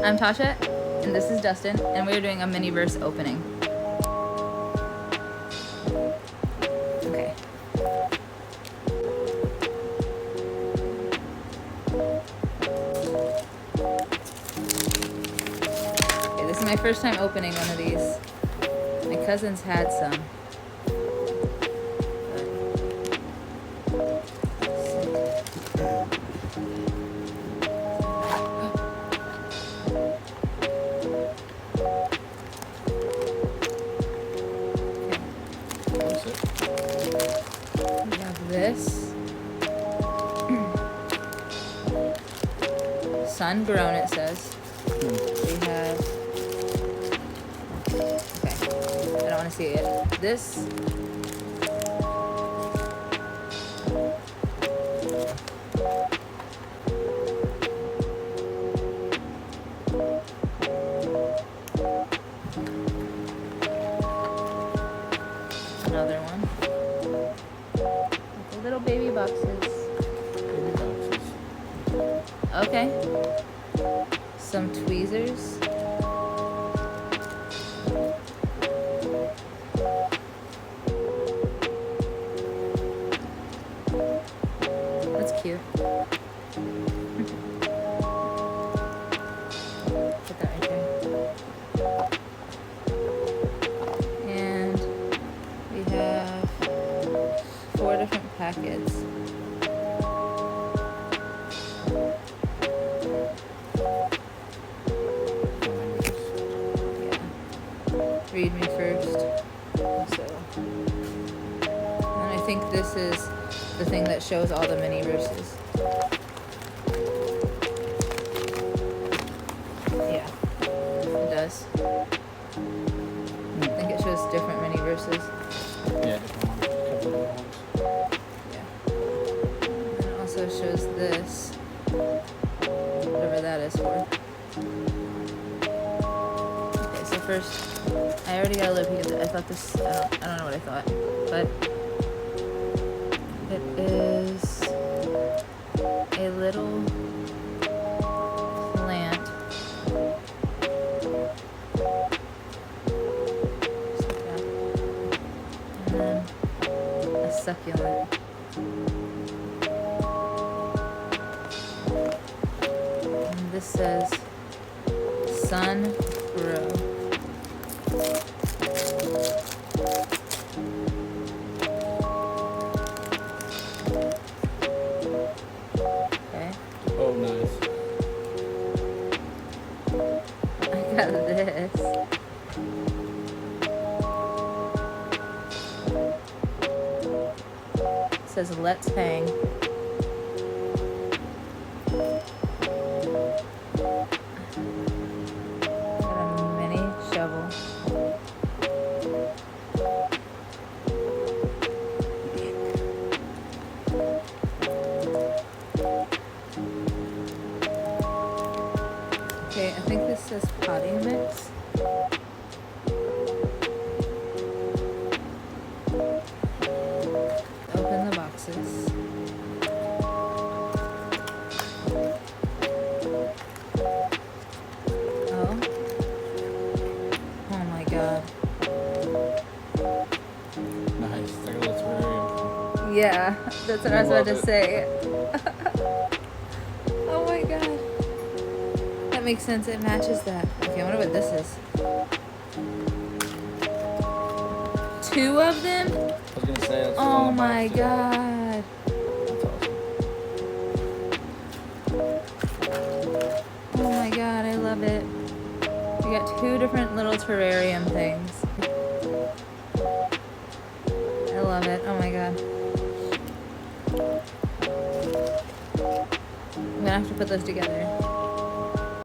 I'm Tasha, and this is Dustin, and we're doing a Miniverse opening. Okay. Okay, this is my first time opening one of these. My cousins had some. We have this. Sun grown, it says. We have. Okay. I don't want to see it yet. This. Another one. The little baby boxes. Okay. Some tweezers. That's cute. Put that right there. And we have 4 different packets. Read me first. So, and I think this is the thing that shows all the mini verses. Yeah, it does. I think it shows different mini verses. Yeah, different ones. A couple of ones. Yeah. And it also shows this, whatever that is for. Okay, so first. I already got a little peek at it. I thought this, I don't know what I thought, but it is a little plant. Just like that. And then a succulent. And this says sun grow. Okay. Oh, nice. I got this. It says let's hang. Got a mini shovel. Okay, I think this says potty mix. Open the boxes. Oh. Oh my god. Nice. It's like a little terrarium. Yeah, that's what I was about to Love it. say. Oh my god. That makes sense. It matches that. Okay, I wonder what this is. 2 of them? I was gonna say that's Oh on the my box, too. god. That's awesome. Oh my god, I love it. We got 2 different little terrarium things. I love it. Oh my god. I'm gonna have to put those together.